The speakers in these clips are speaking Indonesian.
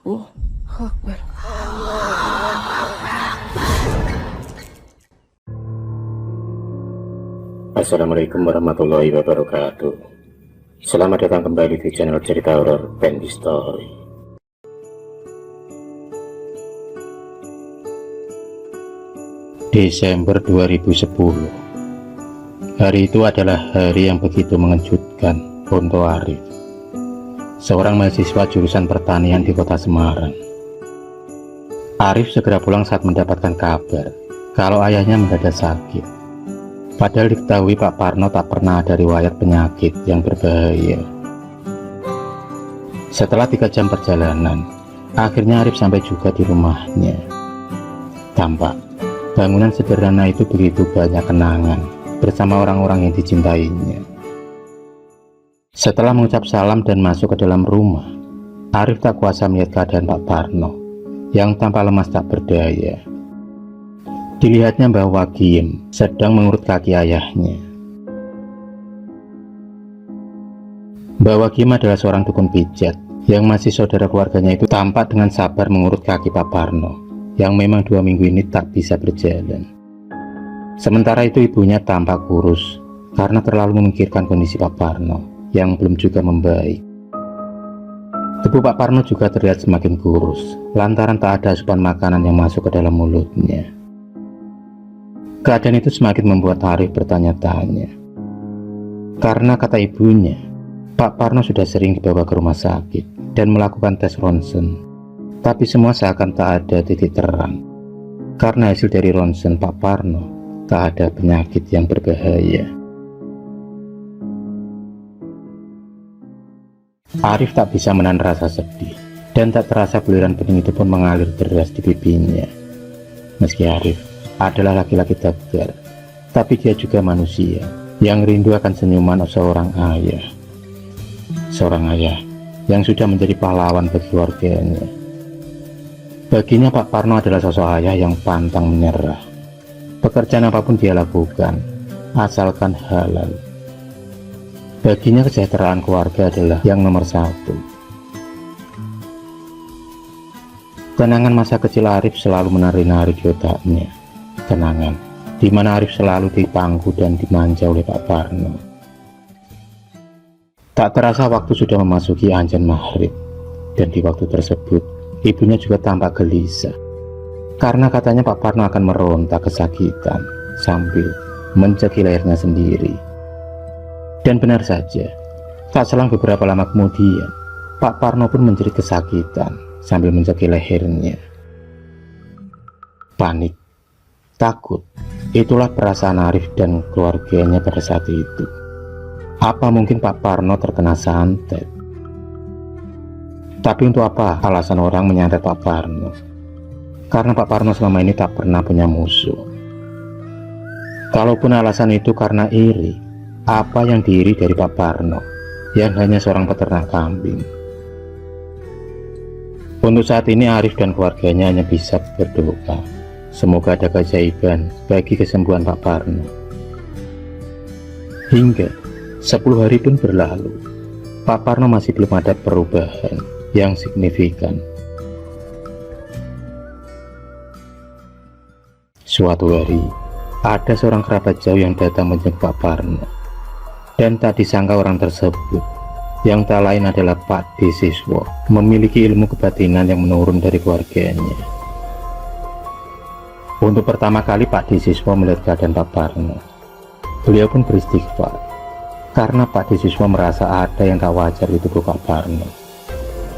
Oh, Akbar. Assalamualaikum warahmatullahi wabarakatuh. Selamat datang kembali di channel cerita horor Bendy Story. Desember 2010. Hari itu adalah hari yang begitu mengejutkan untuk Arif, seorang mahasiswa jurusan pertanian di kota Semarang. Arif segera pulang saat mendapatkan kabar kalau ayahnya mendadak sakit. Padahal diketahui Pak Parno tak pernah ada riwayat penyakit yang berbahaya. Setelah 3 jam perjalanan, akhirnya Arif sampai juga di rumahnya. Tampak bangunan sederhana itu begitu banyak kenangan bersama orang-orang yang dicintainya. Setelah mengucap salam dan masuk ke dalam rumah, Arif tak kuasa melihat keadaan Pak Parno yang tampak lemas tak berdaya. Dilihatnya bahwa Giem sedang mengurut kaki ayahnya. Bahwa Giem adalah seorang dukun pijat yang masih saudara keluarganya itu tampak dengan sabar mengurut kaki Pak Parno yang memang 2 minggu ini tak bisa berjalan. Sementara itu ibunya tampak kurus karena terlalu memikirkan kondisi Pak Parno yang belum juga membaik. Tubuh Pak Parno juga terlihat semakin kurus lantaran tak ada asupan makanan yang masuk ke dalam mulutnya. Keadaan itu semakin membuat Arif bertanya-tanya. Karena kata ibunya, Pak Parno sudah sering dibawa ke rumah sakit dan melakukan tes ronsen. Tapi semua seakan tak ada titik terang. Karena hasil dari ronsen Pak Parno tak ada penyakit yang berbahaya. Arif tak bisa menahan rasa sedih dan tak terasa buliran bening itu pun mengalir deras di pipinya. Meski Arif adalah laki-laki tegar, tapi dia juga manusia yang rindu akan senyuman seorang ayah. Seorang ayah yang sudah menjadi pahlawan bagi keluarganya. Baginya Pak Parno adalah sosok ayah yang pantang menyerah. Pekerjaan apapun dia lakukan, asalkan halal. Baginya kesejahteraan keluarga adalah yang nomor 1. Kenangan masa kecil Arif selalu menari-nari di otaknya. Kenangan di mana Arif selalu dipangku dan dimanja oleh Pak Parno. Tak terasa waktu sudah memasuki azan maghrib, dan di waktu tersebut ibunya juga tampak gelisah karena katanya Pak Parno akan meronta kesakitan sambil mencekik lehernya sendiri. Dan benar saja, tak selang beberapa lama kemudian Pak Parno pun menjerit kesakitan sambil mencekik lehernya. Panik, takut, itulah perasaan Arif dan keluarganya pada saat itu. Apa mungkin Pak Parno terkena santet? Tapi untuk apa alasan orang menyantet Pak Parno? Karena Pak Parno selama ini tak pernah punya musuh. Kalaupun alasan itu karena iri, apa yang diiri dari Pak Parno yang hanya seorang peternak kambing? Untuk saat ini Arif dan keluarganya hanya bisa berdoa semoga ada keajaiban bagi kesembuhan Pak Parno. Hingga 10 hari pun berlalu, Pak Parno masih belum ada perubahan yang signifikan. Suatu hari, ada seorang kerabat jauh yang datang menjenguk Pak Parno. Dan tak disangka orang tersebut yang tak lain adalah Pak D. Siswo, memiliki ilmu kebatinan yang menurun dari keluarganya. Untuk pertama kali Pak D. Siswo melihat keadaan Pak Parno, beliau pun beristighfar karena Pak D. Siswo merasa ada yang tak wajar di tubuh Pak Parno.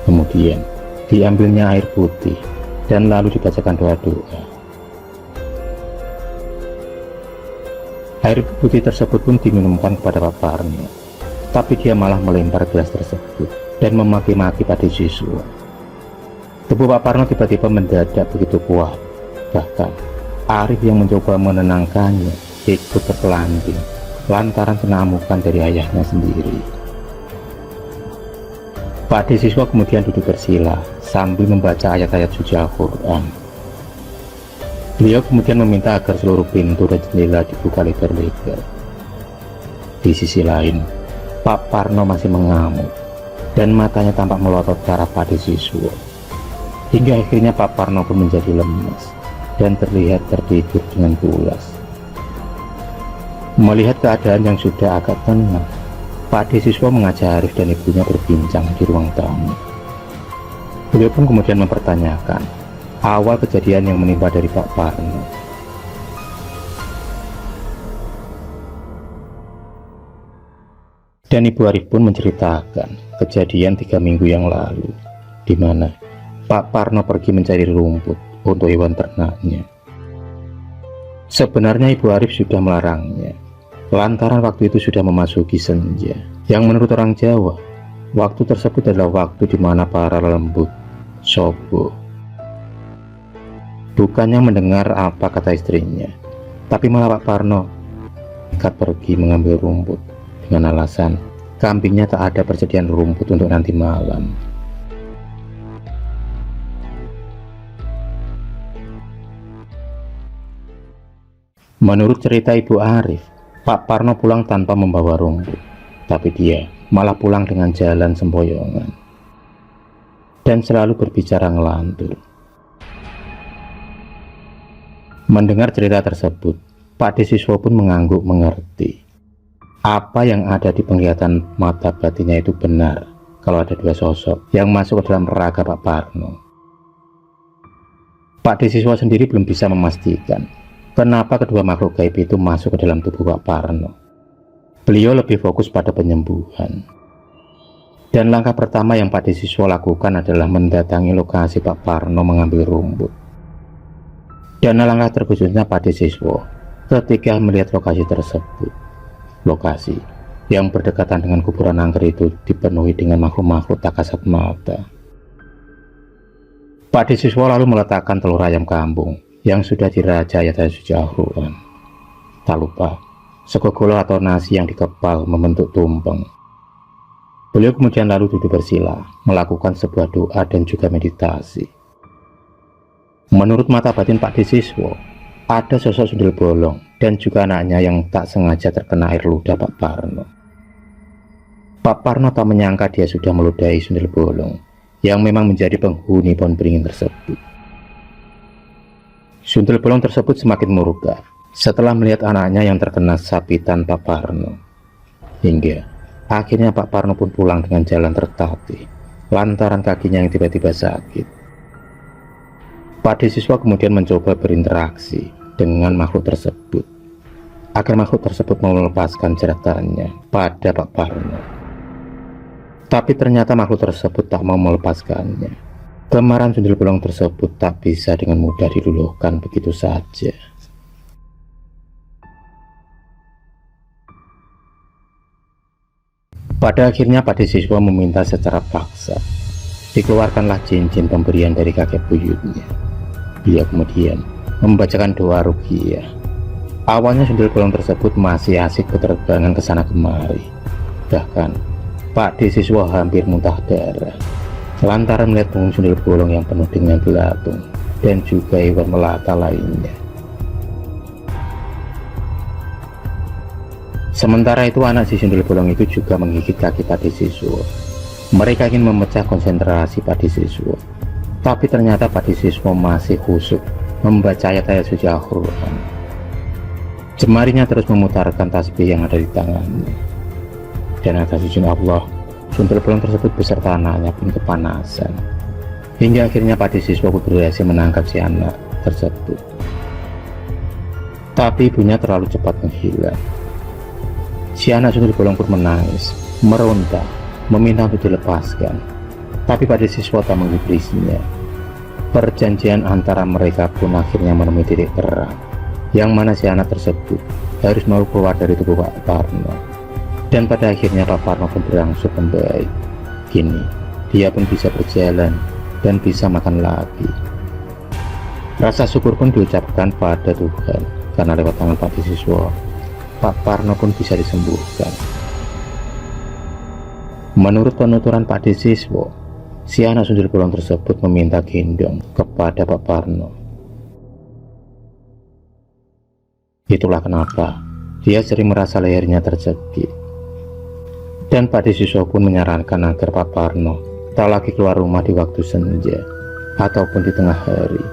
Kemudian diambilnya air putih dan lalu dibacakan doa-doa. Air putih tersebut pun diminumkan kepada Pak Parno, tapi dia malah melempar gelas tersebut dan memaki-maki Pak D. Siswo. Tubuh Pak Parno tiba-tiba mendadak begitu kuat. Bahkan Arif yang mencoba menenangkannya ikut terpelanting lantaran kena amukan dari ayahnya sendiri. Pak D. Siswo kemudian duduk bersila sambil membaca ayat-ayat suci Al-Quran. Beliau kemudian meminta agar seluruh pintu dan jendela dibuka lebar-lebar. Di sisi lain, Pak Parno masih mengamuk dan matanya tampak melotot ke arah Pak D. Siswo. Hingga akhirnya Pak Parno pun menjadi lemas dan terlihat tertidur dengan pulas. Melihat keadaan yang sudah agak tenang, Pak D siswa mengajak Arif dan ibunya berbincang di ruang tamu. Beliau pun kemudian mempertanyakan awal kejadian yang menimpa dari Pak Parno. Dan Ibu Arif pun menceritakan kejadian 3 minggu yang lalu, di mana Pak Parno pergi mencari rumput untuk hewan ternaknya. Sebenarnya Ibu Arif sudah melarangnya, lantaran waktu itu sudah memasuki senja, yang menurut orang Jawa, waktu tersebut adalah waktu di mana para lembut, sobo. Bukannya mendengar apa kata istrinya, tapi malah Pak Parno nekat pergi mengambil rumput dengan alasan kambingnya tak ada persediaan rumput untuk nanti malam. Menurut cerita Ibu Arif, Pak Parno pulang tanpa membawa rumput, tapi dia malah pulang dengan jalan sempoyongan dan selalu berbicara ngelantur. Mendengar cerita tersebut, Pak D siswa pun mengangguk mengerti. Apa yang ada di penglihatan mata batinnya itu benar kalau ada 2 sosok yang masuk ke dalam raga Pak Parno. Pak D siswa sendiri belum bisa memastikan kenapa kedua makhluk gaib itu masuk ke dalam tubuh Pak Parno. Beliau lebih fokus pada penyembuhan. Dan langkah pertama yang Pak D siswa lakukan adalah mendatangi lokasi Pak Parno mengambil rumput. Dan langkah terkejutnya Pak D siswa ketika melihat lokasi tersebut. Lokasi yang berdekatan dengan kuburan angker itu dipenuhi dengan makhluk-makhluk tak kasat mata. Pak D siswa lalu meletakkan telur ayam kampung yang sudah dirajai ayat suci Al-Quran. Tak lupa sekogolo atau nasi yang dikepal membentuk tumpeng. Beliau kemudian lalu duduk bersila, melakukan sebuah doa dan juga meditasi. Menurut mata batin Pak D siswa, ada sosok sundel bolong dan juga anaknya yang tak sengaja terkena air ludah Pak Parno. Pak Parno tak menyangka dia sudah meludahi sundel bolong yang memang menjadi penghuni pohon beringin tersebut. Sundel bolong tersebut semakin murka setelah melihat anaknya yang terkena sapitan Pak Parno. Hingga akhirnya Pak Parno pun pulang dengan jalan tertatih lantaran kakinya yang tiba-tiba sakit. Pak D siswa kemudian mencoba berinteraksi dengan makhluk tersebut agar makhluk tersebut mau melepaskan jeratannya pada Pak Parno. Tapi ternyata makhluk tersebut tak mau melepaskannya. Kemarahan sundel bolong tersebut tak bisa dengan mudah diluluhkan begitu saja. Pada akhirnya Pak D siswa meminta secara paksa dikeluarkanlah cincin pemberian dari kakek buyutnya. Dia kemudian membacakan doa ruqyah. Awalnya sundel bolong tersebut masih asik berterbangan ke sana kemari. Bahkan Pak D siswa hampir muntah darah lantaran melihat punggung sundel bolong yang penuh dengan belatung dan juga hewan melata lainnya. Sementara itu anak si sundel bolong itu juga menggigit kaki Pak D siswa. Mereka ingin memecah konsentrasi Pak D siswa, tapi ternyata Pak D siswa masih khusyuk membaca ayat-ayat suci Al-Quran. Jemarinya terus memutarkan tasbih yang ada di tangannya. Dan atas izin Allah, sundel bolong tersebut beserta anaknya pun kepanasan. Hingga akhirnya Pak D siswa berhasil menangkap si anak tersebut. Tapi ibunya terlalu cepat menghilang. Si anak sundel bolong pun menangis, meronta, meminta untuk dilepaskan. Tapi Pak D siswa tak menggubrisnya. Perjanjian antara mereka pun akhirnya menemui titik terang, yang mana si anak tersebut harus mau keluar dari tubuh Pak Parno. Dan pada akhirnya Pak Parno pun berangsur membaik. Kini dia pun bisa berjalan dan bisa makan lagi. Rasa syukur pun diucapkan pada Tuhan karena lewat tangan Pak D siswa, Pak Parno pun bisa disembuhkan. Menurut penuturan Pak D siswa, si anak sundel bolong tersebut meminta gendong kepada Pak Parno. Itulah kenapa dia sering merasa lehernya tercekik. Dan Pak D siswa pun menyarankan agar Pak Parno tak lagi keluar rumah di waktu senja, ataupun di tengah hari,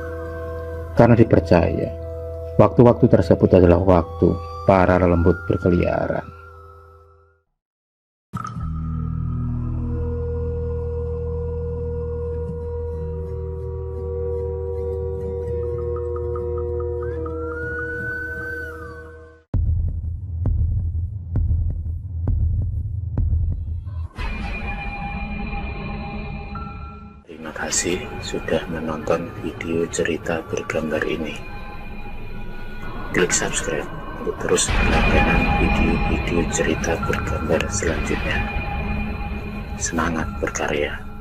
karena dipercaya waktu-waktu tersebut adalah waktu para lembut berkeliaran. Terima kasih sudah menonton video cerita bergambar ini. Klik subscribe untuk terus berlangganan video-video cerita bergambar selanjutnya. Semangat berkarya.